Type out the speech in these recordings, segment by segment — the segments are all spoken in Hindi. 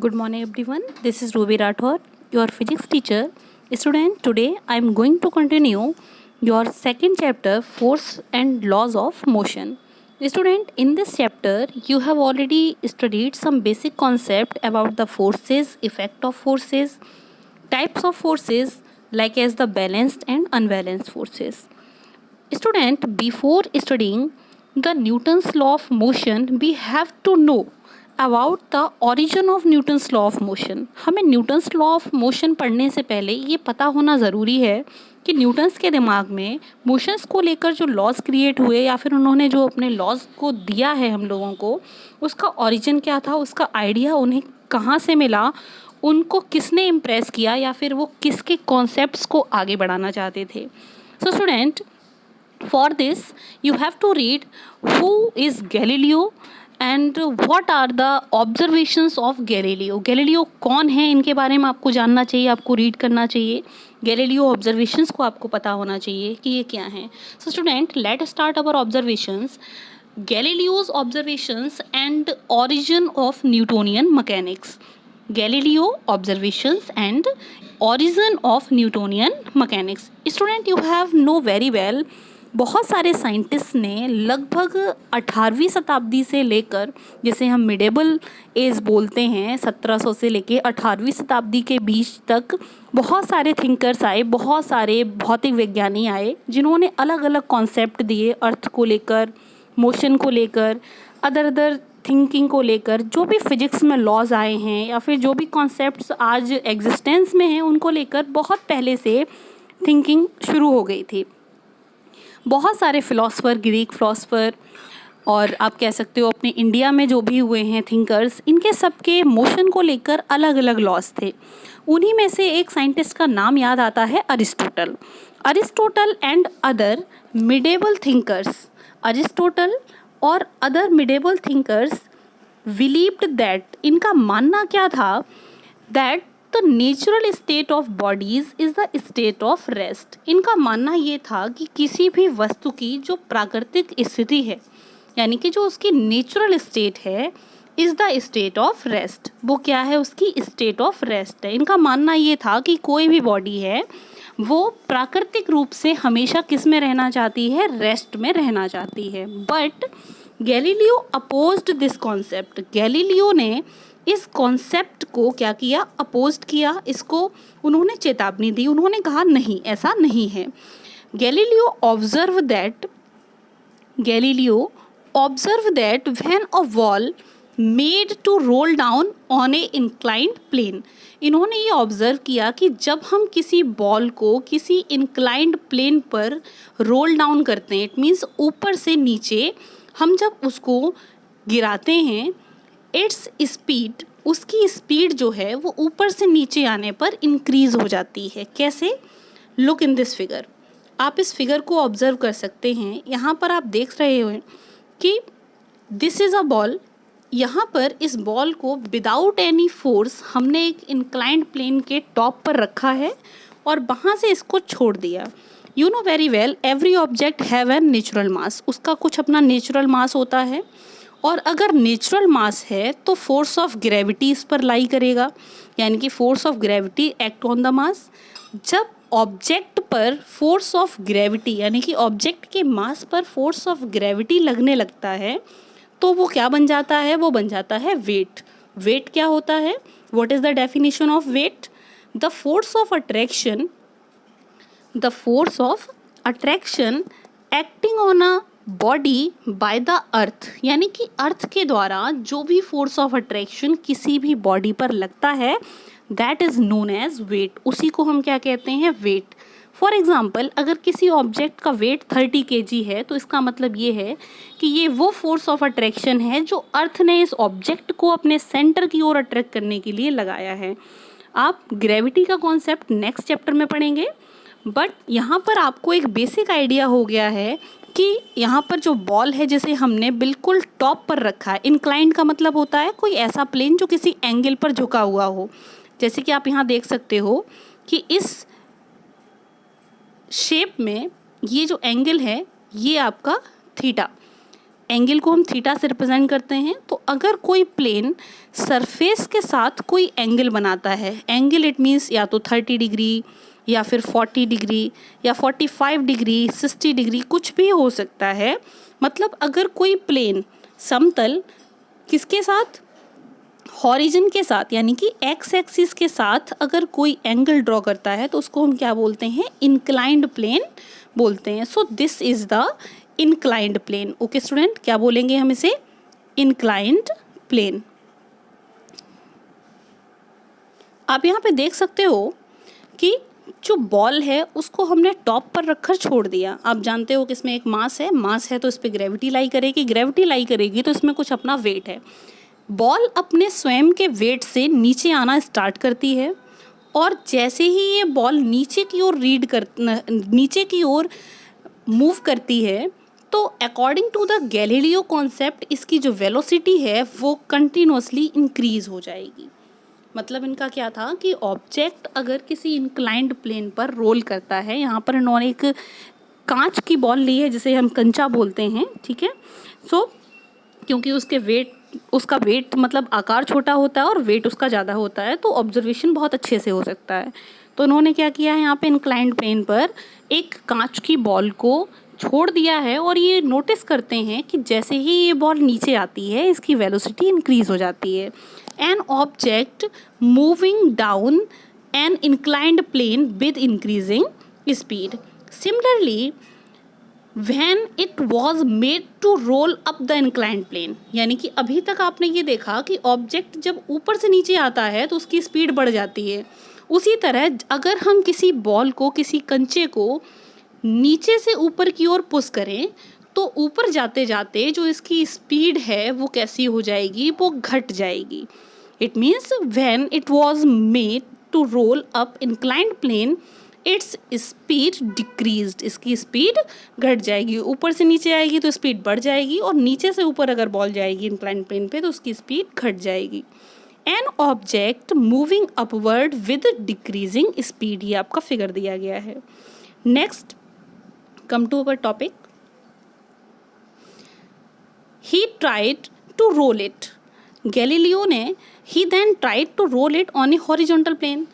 Good morning, everyone. This is Ruby Rathod, your physics teacher. Student, today I am going to continue your second chapter, Force and Laws of Motion. Student, in this chapter, you have already studied some basic concept about the forces, effect of forces, types of forces, like as the balanced and unbalanced forces. Student, before studying the Newton's law of motion, we have to know about the origin of Newton's law of motion. हमें न्यूटन्स लॉ ऑफ मोशन पढ़ने से पहले ये पता होना ज़रूरी है कि न्यूटन्स के दिमाग में मोशंस को लेकर जो लॉज क्रिएट हुए या फिर उन्होंने जो अपने लॉज को दिया है हम लोगों को, उसका ऑरिजिन क्या था, उसका आइडिया उन्हें कहाँ से मिला, उनको किसने इम्प्रेस किया या फिर वो किसके कॉन्सेप्ट्स को आगे बढ़ाना चाहते थे. So student, for this you have to read who is Galileo and what are the observations of Galileo. Galileo कौन है, इनके बारे में आपको जानना चाहिए, आपको रीड करना चाहिए. Galileo observations को आपको पता होना चाहिए कि ये क्या हैं. So student, let's start our observations. Galileo's observations and origin of Newtonian mechanics. Galileo observations and origin of Newtonian mechanics. Student, you have know very well, बहुत सारे साइंटिस्ट ने लगभग 18वीं शताब्दी से लेकर, जिसे हम मिडेबल एज बोलते हैं, 1700 से लेकर 18वीं शताब्दी के बीच तक बहुत सारे थिंकर्स आए, बहुत सारे भौतिक विज्ञानी आए जिन्होंने अलग अलग कॉन्सेप्ट दिए अर्थ को लेकर, मोशन को लेकर, अदर थिंकिंग को लेकर. जो भी फिजिक्स में लॉज आए हैं या फिर जो भी कॉन्सेप्ट्स आज एग्जिस्टेंस में हैं, उनको लेकर बहुत पहले से थिंकिंग शुरू हो गई थी. बहुत सारे फ़िलासफ़र, ग्रीक फ़िलासफ़र और आप कह सकते हो अपने इंडिया में जो भी हुए हैं थिंकर्स, इनके सबके मोशन को लेकर अलग अलग लॉज थे. उन्हीं में से एक साइंटिस्ट का नाम याद आता है Aristotle. Aristotle and other medieval thinkers, Aristotle और other medieval thinkers believed that, इनका मानना क्या था, that the natural state of bodies is the state of rest. इनका मानना ये था कि किसी भी वस्तु की जो प्राकृतिक स्थिति है, यानी कि जो उसकी नेचुरल स्टेट है, is the state of rest. वो क्या है, उसकी स्टेट ऑफ रेस्ट है. इनका मानना ये था कि कोई भी बॉडी है वो प्राकृतिक रूप से हमेशा किस में रहना चाहती है, रेस्ट में रहना चाहती है. But Galileo opposed this concept. Galileo ने इस कॉन्सेप्ट को क्या किया, अपोज्ड किया. इसको उन्होंने चेतावनी दी. उन्होंने कहा नहीं, ऐसा नहीं है. Galileo observe that when a ball made to roll down on a inclined plane. इन्होंने ये ऑब्ज़र्व किया कि जब हम किसी बॉल को किसी इंक्लाइंड प्लेन पर रोल डाउन करते हैं, इट मीन्स ऊपर से नीचे हम जब उसको गिराते हैं, इट्स स्पीड, उसकी स्पीड जो है वो ऊपर से नीचे आने पर इंक्रीज़ हो जाती है. कैसे? Look in this figure. आप इस फिगर को ऑब्ज़र्व कर सकते हैं. यहाँ पर आप देख रहे हो कि दिस इज़ अ बॉल. यहाँ पर इस बॉल को विदाउट एनी फोर्स हमने एक इंक्लाइंड प्लेन के टॉप पर रखा है और वहाँ से इसको छोड़ दिया. You know very well, every object have an natural mass. उसका कुछ अपना नेचुरल मास होता है, और अगर नेचुरल मास है तो फोर्स ऑफ ग्रेविटी इस पर लाई करेगा, यानी कि force of gravity act on the mass. जब ऑब्जेक्ट पर फोर्स ऑफ ग्रेविटी, यानी कि ऑब्जेक्ट के मास पर फोर्स ऑफ ग्रेविटी लगने लगता है, तो वो क्या बन जाता है, वो बन जाता है वेट. वेट क्या होता है, what is the definition of weight? The force of attraction acting on a body by the earth. यानी कि अर्थ के द्वारा जो भी फोर्स ऑफ अट्रैक्शन किसी भी बॉडी पर लगता है, that is known as weight. उसी को हम क्या कहते हैं, वेट. फॉर एग्ज़ाम्पल, अगर किसी ऑब्जेक्ट का वेट 30 kg है, तो इसका मतलब ये है कि ये वो फोर्स ऑफ अट्रैक्शन है जो अर्थ ने इस ऑब्जेक्ट को अपने सेंटर की ओर अट्रैक्ट करने के लिए लगाया है. आप ग्रेविटी का कॉन्सेप्ट नेक्स्ट चैप्टर में पढ़ेंगे, बट यहाँ पर आपको एक बेसिक आइडिया हो गया है कि यहाँ पर जो बॉल है जिसे हमने बिल्कुल टॉप पर रखा है. इंक्लाइंड का मतलब होता है कोई ऐसा प्लेन जो किसी एंगल पर झुका हुआ हो. जैसे कि आप यहाँ देख सकते हो कि इस शेप में ये जो एंगल है ये आपका थीटा. एंगल को हम थीटा से रिप्रेजेंट करते हैं। तो अगर कोई प्लेन सरफेस के साथ कोई एंगल बनाता है, एंगल इट मीन्स या तो 30 डिग्री या फिर 40 डिग्री या 45 डिग्री, 60 डिग्री, कुछ भी हो सकता है। मतलब अगर कोई प्लेन समतल किसके साथ, हॉरिजन के साथ, यानी कि एक्स एक्सिस के साथ अगर कोई एंगल ड्रॉ करता है तो उसको हम क्या बोलते हैं, इंक्लाइंड प्लेन बोलते हैं। So this is the inclined plane. Okay student, क्या बोलेंगे हम इसे, इंक्लाइंड प्लेन। आप यहाँ पे देख सकते हो कि जो बॉल है उसको हमने टॉप पर रखकर छोड़ दिया। आप जानते हो कि इसमें एक मास है तो इस पर ग्रेविटी लाई करेगी तो इसमें कुछ अपना वेट है। बॉल अपने स्वयं के वेट से नीचे आना स्टार्ट करती है और जैसे ही ये बॉल नीचे की ओर मूव करती है तो according to the Galileo concept इसकी जो वेलोसिटी है वो कंटिन्यूअसली इंक्रीज हो जाएगी। मतलब इनका क्या था कि ऑब्जेक्ट अगर किसी इंक्लाइंड प्लेन पर रोल करता है, यहाँ पर इन्होंने एक कांच की बॉल ली है जिसे हम कंचा बोलते हैं, ठीक है। सो क्योंकि उसका वेट मतलब आकार छोटा होता है और वेट उसका ज़्यादा होता है तो ऑब्जर्वेशन बहुत अच्छे से हो सकता है। तो उन्होंने क्या किया है, यहाँ पे इंक्लाइंड प्लेन पर एक कांच की बॉल को छोड़ दिया है और ये नोटिस करते हैं कि जैसे ही ये बॉल नीचे आती है इसकी वेलोसिटी इंक्रीज हो जाती है। An object moving down an inclined plane with increasing speed. Similarly when it was made to roll up the inclined plane, यानी कि अभी तक आपने ये देखा कि ऑब्जेक्ट जब ऊपर से नीचे आता है तो उसकी स्पीड बढ़ जाती है। उसी तरह अगर हम किसी बॉल को, किसी कंचे को नीचे से ऊपर की ओर पुश करें तो ऊपर जाते जाते जो इसकी स्पीड है वो कैसी हो जाएगी, वो घट जाएगी। It means when it was made to roll up inclined plane its speed decreased, इसकी स्पीड घट जाएगी। ऊपर से नीचे आएगी तो स्पीड बढ़ जाएगी और नीचे से ऊपर अगर बॉल जाएगी इंक्लाइंड प्लेन पे तो उसकी स्पीड घट जाएगी। An object moving upward with decreasing speed, ये आपका फिगर दिया गया है। Next come to our topic, he tried to roll it. Galileo ने ही then tried to roll it on a horizontal plane.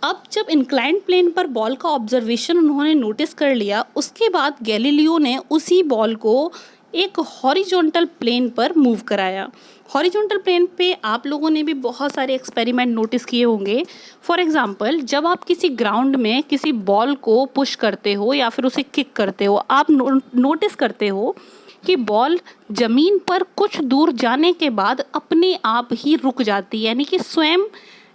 अब जब इंक्लाइंड प्लेन पर बॉल का ऑब्जर्वेशन उन्होंने नोटिस कर लिया, उसके बाद गैलीलियो ने उसी बॉल को एक हॉरिजॉन्टल प्लेन पर मूव कराया। हॉरिजॉन्टल प्लेन पे आप लोगों ने भी बहुत सारे एक्सपेरिमेंट नोटिस किए होंगे। फॉर एग्जांपल, जब आप किसी ग्राउंड में किसी बॉल को पुश करते हो या फिर उसे किक करते हो, आप नोटिस करते हो कि बॉल ज़मीन पर कुछ दूर जाने के बाद अपने आप ही रुक जाती है, यानी कि स्वयं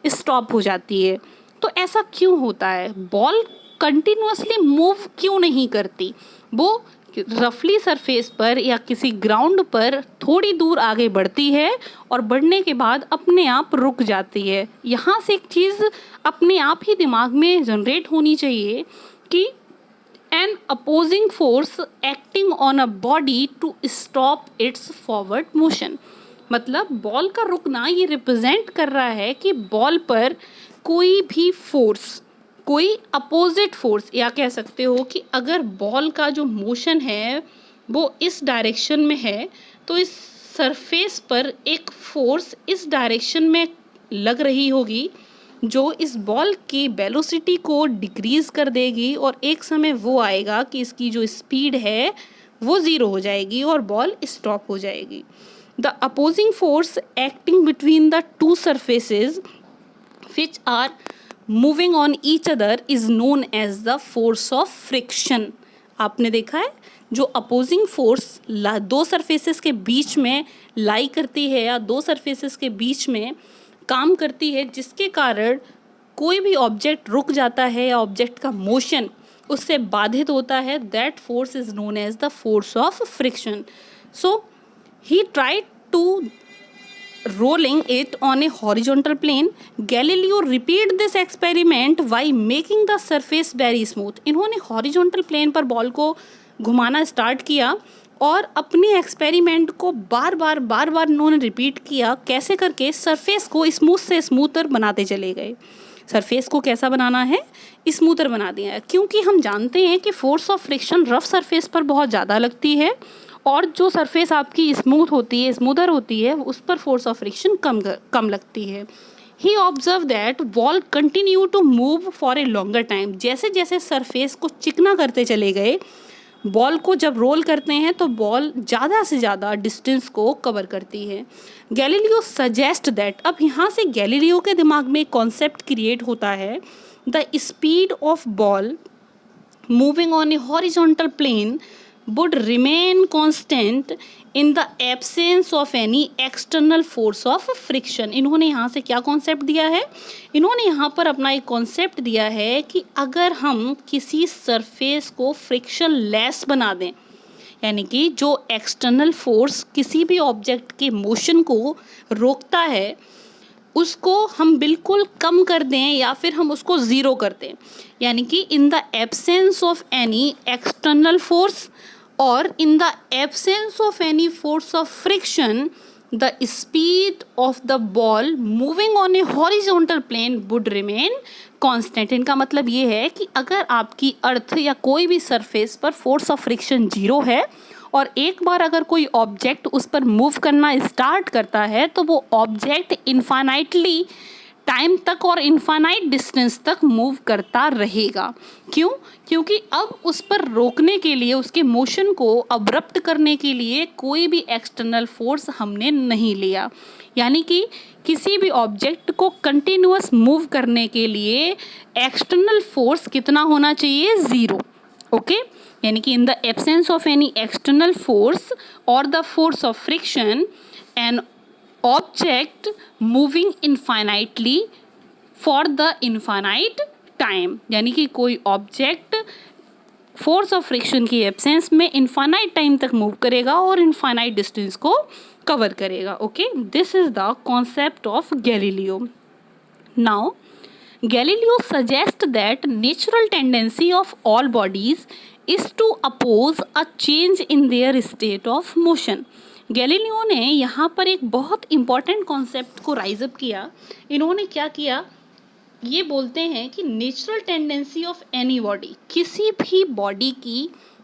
स्टॉप हो जाती है। तो ऐसा क्यों होता है, बॉल कंटिन्यूअसली मूव क्यों नहीं करती? वो रफली सरफेस पर या किसी ग्राउंड पर थोड़ी दूर आगे बढ़ती है और बढ़ने के बाद अपने आप रुक जाती है। यहाँ से एक चीज़ अपने आप ही दिमाग में जनरेट होनी चाहिए कि an opposing force acting on a body to stop its forward motion. मतलब बॉल का रुकना ये रिप्रेजेंट कर रहा है कि बॉल पर कोई भी फोर्स, कोई अपोजिट फोर्स, या कह सकते हो कि अगर बॉल का जो मोशन है वो इस डायरेक्शन में है तो इस सरफेस पर एक फोर्स इस डायरेक्शन में लग रही होगी जो इस बॉल की वेलोसिटी को डिक्रीज़ कर देगी और एक समय वो आएगा कि इसकी जो स्पीड है वो ज़ीरो हो जाएगी और बॉल स्टॉप हो जाएगी। The opposing force acting between the two surfaces which are moving on each other is known as the force of friction। आपने देखा है जो अपोजिंग फोर्स दो सरफेसेस के बीच में लाई करती है या दो सरफेसेस के बीच में काम करती है, जिसके कारण कोई भी ऑब्जेक्ट रुक जाता है या ऑब्जेक्ट का मोशन उससे बाधित होता है, that force is known as the force of friction. So he tried to rolling it on a horizontal plane. Galileo repeat this experiment by making the surface very smooth। इन्होंने horizontal plane पर बॉल को घुमाना स्टार्ट किया और अपने एक्सपेरिमेंट को बार बार इन्होंने रिपीट किया। कैसे करके सरफेस को स्मूथ से स्मूथर बनाते चले गए। सरफेस को कैसा बनाना है, स्मूथर बना दिया है, क्योंकि हम जानते हैं कि force of friction rough surface पर बहुत ज़्यादा लगती है और जो सरफेस आपकी स्मूथ होती है, स्मूदर होती है, उस पर फोर्स ऑफ फ्रिक्शन कम लगती है। He observe that ball continue to move for a longer time. जैसे जैसे सरफेस को चिकना करते चले गए, बॉल को जब रोल करते हैं तो बॉल ज़्यादा से ज़्यादा डिस्टेंस को कवर करती है। गैलीलियो सजेस्ट दैट, अब यहाँ से गैलीलियो के दिमाग में एक कॉन्सेप्ट क्रिएट होता है, the speed of ball moving on a horizontal plane would remain constant in the absence of any external force of friction। इन्होंने यहाँ से क्या कॉन्सेप्ट दिया है? इन्होंने यहाँ पर अपना एक कॉन्सेप्ट दिया है कि अगर हम किसी सरफेस को फ्रिक्शन लेस बना दें, यानी कि जो एक्सटर्नल फोर्स किसी भी ऑब्जेक्ट के मोशन को रोकता है उसको हम बिल्कुल कम कर दें या फिर हम उसको ज़ीरो कर दें, यानी कि in the absence of any external force और in the absence of any force of friction, the speed of the ball moving on a horizontal plane would remain constant. इनका मतलब ये है कि अगर आपकी अर्थ या कोई भी सरफेस पर फोर्स ऑफ फ्रिक्शन जीरो है और एक बार अगर कोई ऑब्जेक्ट उस पर मूव करना स्टार्ट करता है तो वो ऑब्जेक्ट इन्फानाइटली टाइम तक और इन्फानाइट डिस्टेंस तक मूव करता रहेगा। क्यों? क्योंकि अब उस पर रोकने के लिए, उसके मोशन को अब्रप्ट करने के लिए कोई भी एक्सटर्नल फोर्स हमने नहीं लिया। यानी कि किसी भी ऑब्जेक्ट को कंटिन्यूअस मूव करने के लिए एक्सटर्नल फोर्स कितना होना चाहिए? ज़ीरो। ओके, यानी कि in the absence of any external force और the force of friction an object moving infinitely for the infinite time, यानी कि कोई ऑब्जेक्ट फोर्स ऑफ फ्रिक्शन की एब्सेंस में इनफाइनाइट टाइम तक मूव करेगा और इनफाइनाइट डिस्टेंस को कवर करेगा। Okay, this is the concept of Galileo. Now Galileo suggests that natural tendency of all bodies is to oppose a change in their state of motion। Galileo ने यहाँ पर एक बहुत इम्पॉर्टेंट कॉन्सेप्ट को राइज अप किया। इन्होंने क्या किया? ये बोलते हैं कि natural tendency of any body, किसी भी बॉडी की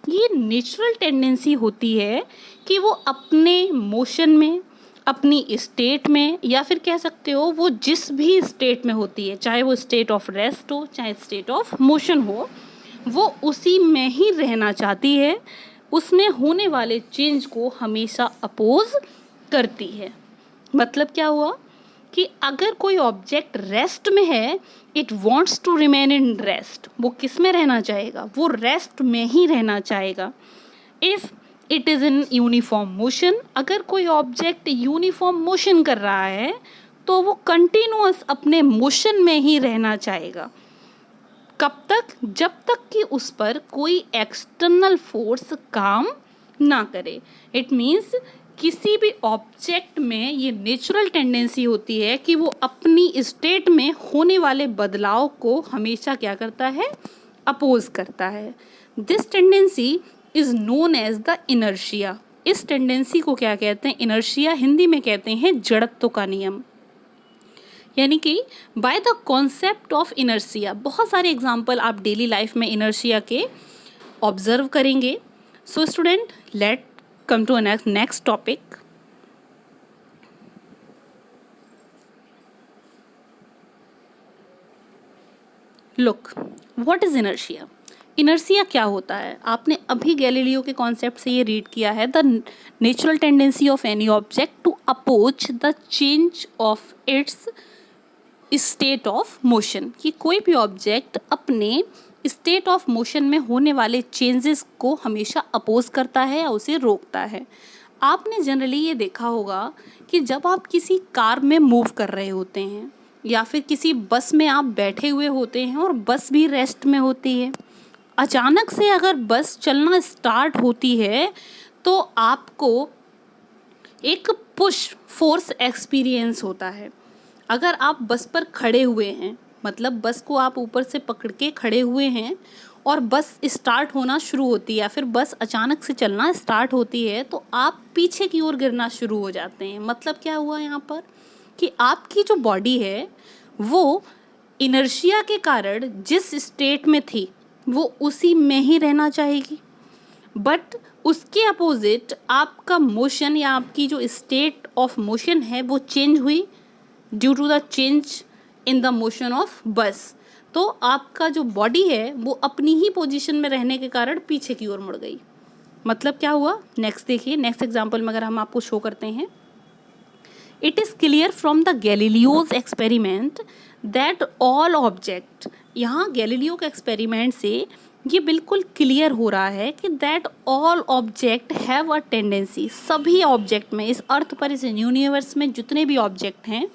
ये नेचुरल टेंडेंसी होती है कि वो अपने मोशन में, अपनी स्टेट में, या फिर कह सकते हो वो जिस भी स्टेट में होती है, चाहे वो स्टेट ऑफ रेस्ट हो चाहे स्टेट ऑफ मोशन हो, वो उसी में ही रहना चाहती है, उसमें होने वाले चेंज को हमेशा अपोज करती है। मतलब क्या हुआ कि अगर कोई ऑब्जेक्ट रेस्ट में है, it wants to remain in rest. वो किस में रहना चाहेगा? वो रेस्ट में ही रहना चाहेगा। If it is in uniform motion, अगर कोई ऑब्जेक्ट यूनिफॉर्म मोशन कर रहा है तो वो कंटिन्यूअस अपने मोशन में ही रहना चाहेगा। कब तक? जब तक कि उस पर कोई एक्सटर्नल फोर्स काम ना करे। इट मीन्स किसी भी ऑब्जेक्ट में ये नेचुरल टेंडेंसी होती है कि वो अपनी स्टेट में होने वाले बदलाव को हमेशा क्या करता है? अपोज करता है। This tendency is known as the inertia. इस टेंडेंसी को क्या कहते हैं? इनर्शिया। हिंदी में कहते हैं जड़त्व का नियम। यानी कि by the concept of inertia, बहुत सारे एग्जाम्पल आप डेली लाइफ में इनर्शिया के ऑब्जर्व करेंगे। So student, late come to a next topic। Look, what is inertia? Inertia क्या होता है? आपने अभी गैलीलियो के कॉन्सेप्ट से ये रीड किया है, the natural tendency of any object to oppose the change of its state of motion, कि कोई भी ऑब्जेक्ट अपने स्टेट ऑफ मोशन में होने वाले चेंजेस को हमेशा अपोज करता है या उसे रोकता है। आपने जनरली ये देखा होगा कि जब आप किसी कार में मूव कर रहे होते हैं या फिर किसी बस में आप बैठे हुए होते हैं और बस भी रेस्ट में होती है, अचानक से अगर बस चलना स्टार्ट होती है तो आपको एक पुश फोर्स एक्सपीरियंस होता है। अगर आप बस पर खड़े हुए हैं, मतलब बस को आप ऊपर से पकड़ के खड़े हुए हैं और बस स्टार्ट होना शुरू होती है या फिर बस अचानक से चलना स्टार्ट होती है, तो आप पीछे की ओर गिरना शुरू हो जाते हैं। मतलब क्या हुआ यहाँ पर कि आपकी जो बॉडी है वो इनर्शिया के कारण जिस स्टेट में थी वो उसी में ही रहना चाहेगी। बट उसके अपोजिट आपका मोशन या आपकी जो स्टेट ऑफ मोशन है वो चेंज हुई due to the change in the motion of bus. तो आपका जो बॉडी है वो अपनी ही पोजीशन में रहने के कारण पीछे की ओर मुड़ गई। मतलब क्या हुआ, नेक्स्ट देखिए, नेक्स्ट एग्जांपल में अगर हम आपको शो करते हैं, it is clear from the Galileo's experiment that all object, यहाँ गैलीलियो के एक्सपेरिमेंट से ये बिल्कुल क्लियर हो रहा है कि that all object have a tendency, सभी ऑब्जेक्ट में, इस अर्थ पर, इस यूनिवर्स में जितने भी ऑब्जेक्ट हैं,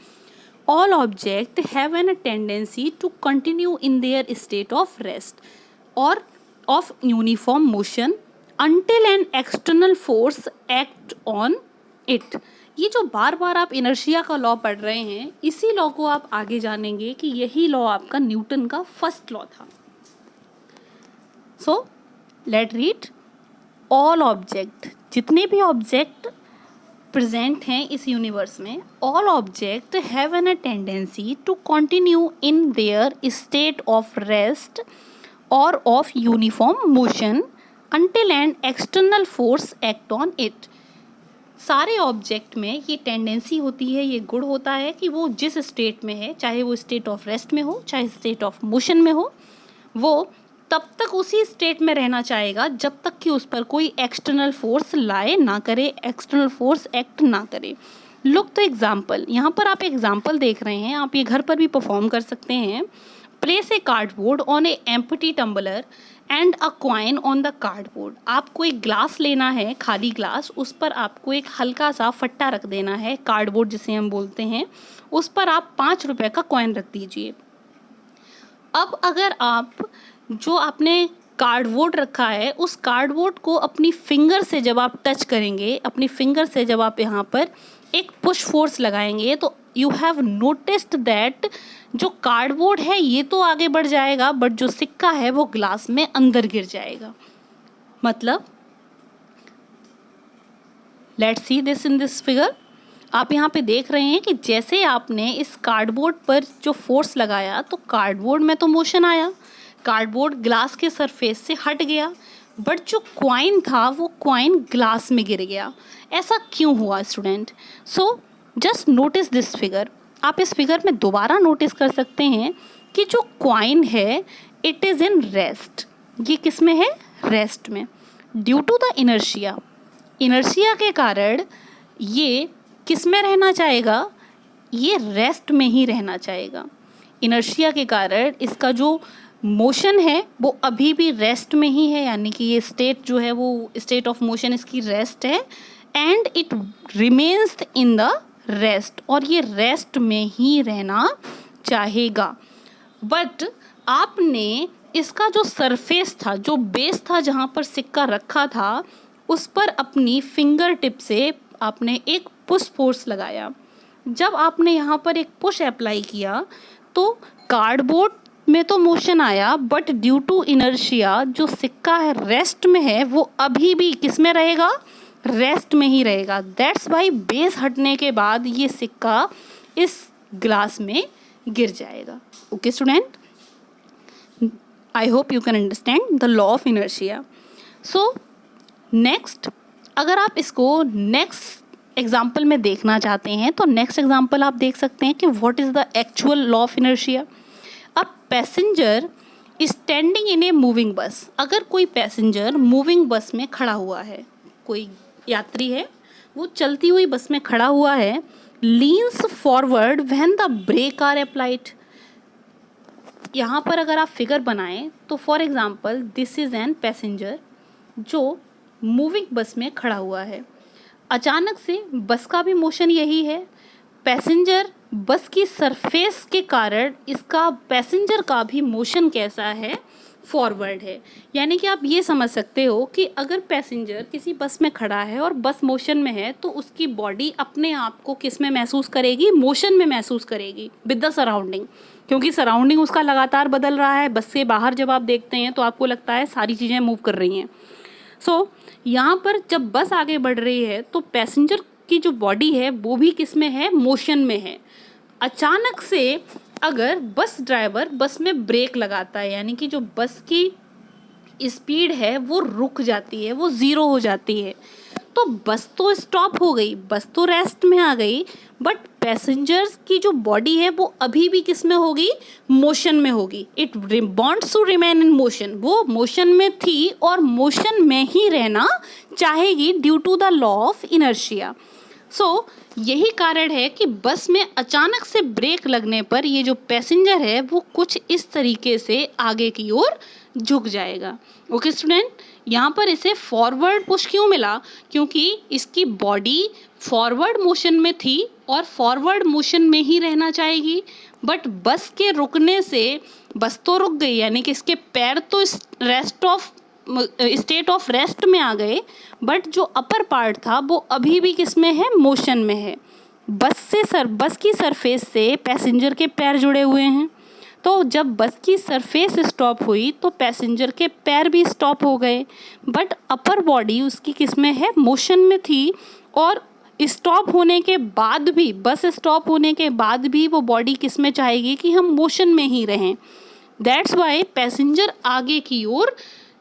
all objects have a tendency to continue in their state of rest or of uniform motion until an external force act on it। ये जो बार बार आप इनर्शिया का लॉ पढ़ रहे हैं, इसी लॉ को आप आगे जानेंगे कि यही लॉ आपका न्यूटन का फर्स्ट लॉ था। So let read, all object, जितने भी ऑब्जेक्ट प्रेजेंट हैं इस यूनिवर्स में, all object have an tendency to continue in their state of rest और of uniform motion until an external force act on it. सारे ऑब्जेक्ट में ये टेंडेंसी होती है, ये गुण होता है कि वो जिस स्टेट में है, चाहे वो स्टेट ऑफ रेस्ट में हो, चाहे स्टेट ऑफ मोशन में हो, वो तब तक उसी स्टेट में रहना चाहेगा जब तक कि उस पर कोई एक्सटर्नल फोर्स लाए ना करे, एक्सटर्नल फोर्स एक्ट ना करे। लुक द एग्जाम्पल, यहाँ पर आप एग्जाम्पल देख रहे हैं, आप ये घर पर भी परफॉर्म कर सकते हैं। Place a cardboard on a empty tumbler and a coin on the cardboard. आपको एक ग्लास लेना है, खाली ग्लास, उस पर आपको एक हल्का सा फट्टा रख देना है, कार्डबोर्ड जिसे हम बोलते हैं, उस पर आप 5 रुपये का कॉइन रख दीजिए। अब अगर आप जो आपने कार्डबोर्ड रखा है, उस कार्डबोर्ड को अपनी फिंगर से जब आप टच करेंगे, अपनी फिंगर से जब आप यहाँ पर एक पुश फोर्स लगाएंगे, तो यू हैव नोटिस्ड दैट जो कार्डबोर्ड है ये तो आगे बढ़ जाएगा, बट जो सिक्का है वो ग्लास में अंदर गिर जाएगा। मतलब let's see this in this figure. आप यहाँ पे देख रहे हैं कि जैसे आपने इस कार्डबोर्ड पर जो फोर्स लगाया, तो कार्डबोर्ड में तो मोशन आया, कार्डबोर्ड ग्लास के सरफेस से हट गया, बट जो कॉइन था वो कॉइन ग्लास में गिर गया। ऐसा क्यों हुआ student? So just notice this figure. आप इस फिगर में दोबारा नोटिस कर सकते हैं कि जो कॉइन है इट इज़ इन रेस्ट। ये किस में है? रेस्ट में। Due to the inertia, inertia के कारण ये किस में रहना चाहेगा? ये रेस्ट में ही रहना चाहेगा। इनर्शिया के कारण इसका जो मोशन है वो अभी भी रेस्ट में ही है, यानी कि ये स्टेट जो है वो स्टेट ऑफ मोशन इसकी रेस्ट है, and it remains in the rest, और ये रेस्ट में ही रहना चाहेगा। बट आपने इसका जो सरफेस था, जो बेस था, जहाँ पर सिक्का रखा था, उस पर अपनी फिंगर टिप से आपने एक पुश फोर्स लगाया। जब आपने यहाँ पर एक पुश अप्लाई किया तो कार्डबोर्ड में तो मोशन आया, बट ड्यू टू इनर्शिया जो सिक्का है रेस्ट में है, वो अभी भी किस में रहेगा? रेस्ट में ही रहेगा। दैट्स वाई बेस हटने के बाद ये सिक्का इस ग्लास में गिर जाएगा। Okay student, I hope you can understand the law of inertia. So next, अगर आप इसको नेक्स्ट एग्जाम्पल में देखना चाहते हैं तो नेक्स्ट एग्जाम्पल आप देख सकते हैं कि what is the actual law of inertia. A passenger standing in a moving बस। अगर कोई पैसेंजर मूविंग बस में खड़ा हुआ है, कोई यात्री है वो चलती हुई बस में खड़ा हुआ है, leans forward when the brake are applied. यहाँ पर अगर आप फिगर बनाएं तो for example this is an passenger जो मूविंग बस में खड़ा हुआ है। अचानक से बस का भी मोशन यही है, पैसेंजर बस की सरफेस के कारण इसका पैसेंजर का भी मोशन कैसा है? फॉरवर्ड है। यानी कि आप ये समझ सकते हो कि अगर पैसेंजर किसी बस में खड़ा है और बस मोशन में है तो उसकी बॉडी अपने आप को किस में महसूस करेगी? मोशन में महसूस करेगी विद द सराउंडिंग, क्योंकि सराउंडिंग उसका लगातार बदल रहा है। बस से बाहर जब आप देखते हैं तो आपको लगता है सारी चीज़ें मूव कर रही हैं। सो यहाँ पर जब बस आगे बढ़ रही है तो पैसेंजर की जो बॉडी है वो भी किस में है? मोशन में है। अचानक से अगर बस ड्राइवर बस में ब्रेक लगाता है, यानी कि जो बस की स्पीड है वो रुक जाती है, वो ज़ीरो हो जाती है। तो बस तो स्टॉप हो गई, बस तो रेस्ट में आ गई, बट पैसेंजर्स की जो बॉडी है वो अभी भी किस में होगी, मोशन में होगी। It wants to remain in motion, वो मोशन में थी और मोशन में ही रहना चाहेगी due to the law of inertia. So यही कारण है कि बस में अचानक से ब्रेक लगने पर ये जो पैसेंजर है वो कुछ इस तरीके से आगे की ओर झुक जाएगा। ओके स्टूडेंट, यहाँ पर इसे फॉरवर्ड पुश क्यों मिला, क्योंकि इसकी बॉडी फॉरवर्ड मोशन में थी और फॉरवर्ड मोशन में ही रहना चाहेगी। बट बस के रुकने से बस तो रुक गई, यानी कि इसके पैर तो स्टेट ऑफ रेस्ट में आ गए, बट जो अपर पार्ट था वो अभी भी किस में है, मोशन में है। बस की सरफेस से पैसेंजर के पैर जुड़े हुए हैं, तो जब बस की सरफेस स्टॉप हुई तो पैसेंजर के पैर भी स्टॉप हो गए, बट अपर बॉडी उसकी किस में है, मोशन में थी। और स्टॉप होने के बाद भी, बस स्टॉप होने के बाद भी वो बॉडी किस में चाहेगी कि हम मोशन में ही रहें। दैट्स वाई पैसेंजर आगे की ओर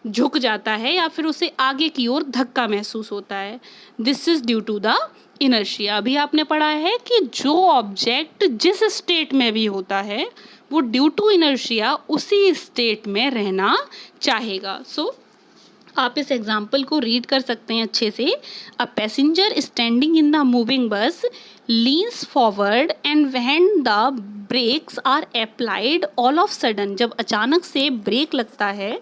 झुक जाता है या फिर उसे आगे की ओर धक्का महसूस होता है। This is due to the inertia. अभी आपने पढ़ा है कि जो ऑब्जेक्ट जिस स्टेट में भी होता है वो ड्यू टू इनर्शिया उसी स्टेट में रहना चाहेगा। सो आप इस एग्जाम्पल को रीड कर सकते हैं अच्छे से। A passenger standing in the moving bus leans forward and when the brakes are applied all of sudden, जब अचानक से ब्रेक लगता है,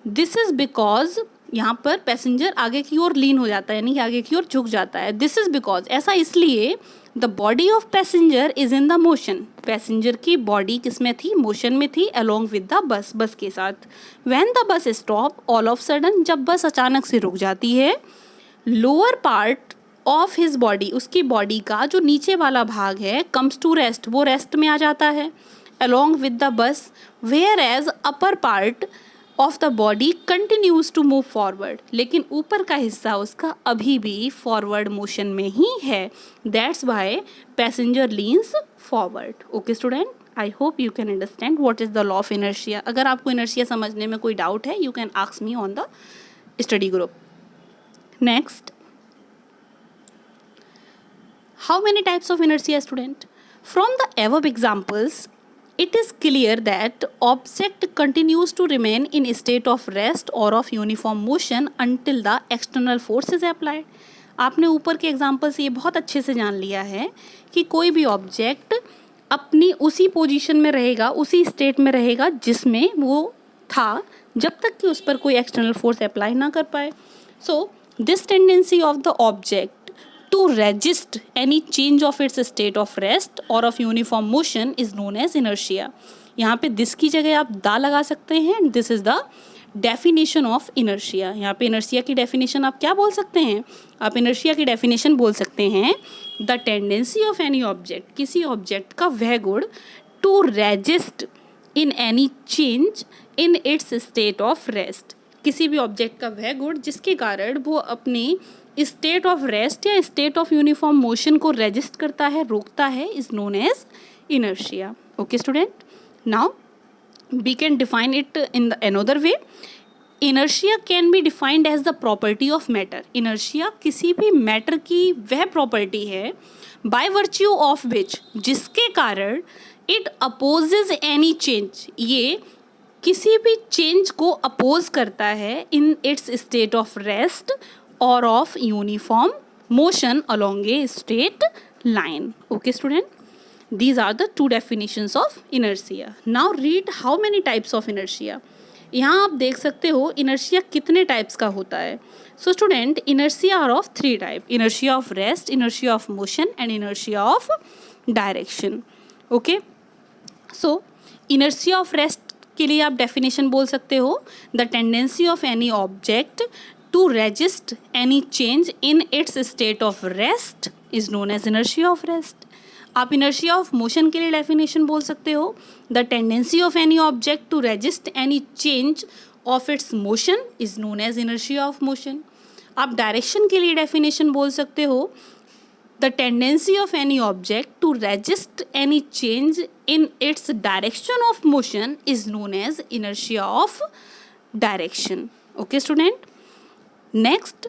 दिस इज बिकॉज, यहाँ पर पैसेंजर आगे की ओर लीन हो जाता है, यानी कि आगे की ओर झुक जाता है। दिस इज बिकॉज, ऐसा इसलिए, the body of passenger is in the motion, passenger की बॉडी किस में थी, मोशन में थी, अलोंग विद द बस, बस के साथ। When the bus stop all of sudden, जब बस अचानक से रुक जाती है, lower part of his body, उसकी बॉडी का जो नीचे वाला भाग है, कम्स टू रेस्ट, वो रेस्ट में आ जाता है, along with the bus. Whereas upper part of the body continues to move forward, लेकिन ऊपर का हिस्सा उसका अभी भी फॉरवर्ड मोशन में ही है। That's why passenger leans forward. Okay student, I hope you can understand what is the law of inertia. अगर आपको इनर्शिया समझने में कोई डाउट है, you can ask me on the study group. Next, how many types of inertia, student? From the above examples, it is clear that object continues to remain in a state of rest or of uniform motion until the external force is applied. आपने ऊपर के एग्जाम्पल से ये बहुत अच्छे से जान लिया है कि कोई भी ऑब्जेक्ट अपनी उसी पोजीशन में रहेगा, उसी स्टेट में रहेगा जिसमें वो था, जब तक कि उस पर कोई एक्सटर्नल फोर्स अप्लाई ना कर पाए। So this tendency of the object to resist any change of its state of rest or of uniform motion is known as inertia. यहाँ पे this की जगह आप दा लगा सकते हैं। This is the definition of inertia. यहाँ पे inertia की definition आप क्या बोल सकते हैं? आप inertia की definition बोल सकते हैं the tendency of any object, किसी object का वह गुण to resist in any change in its state of rest, किसी भी ऑब्जेक्ट का वह गुण जिसके कारण वो अपनी स्टेट ऑफ रेस्ट या स्टेट ऑफ यूनिफॉर्म मोशन को रेजिस्ट करता है, रोकता है, is known as inertia. Okay student, now we can define it in the another way. Inertia can be defined as the property of matter. Inertia किसी भी मैटर की वह प्रॉपर्टी है बाय वर्च्यू ऑफ विच, जिसके कारण इट अपोजेज एनी चेंज, ये किसी भी चेंज को अपोज करता है in its state of rest or of uniform motion along a straight line. Okay student, these are the two definitions of inertia. Now read how many types of inertia. यहाँ आप देख सकते हो inertia कितने types का होता है. So student, inertia are of three types: inertia of rest, inertia of motion and inertia of direction. Okay, so inertia of rest के लिए आप definition बोल सकते हो the tendency of any object to resist any change in its state of rest is known as inertia of rest. आप inertia of motion के लिए definition बोल सकते हो the tendency of any object to resist any change of its motion is known as inertia of motion. आप direction के लिए definition बोल सकते हो the tendency of any object to resist any change in its direction of motion is known as inertia of direction. Okay, student. Next,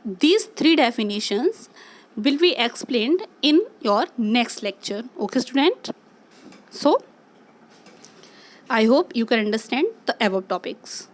these three definitions will be explained in your next lecture. Okay, student. So, I hope you can understand the above topics.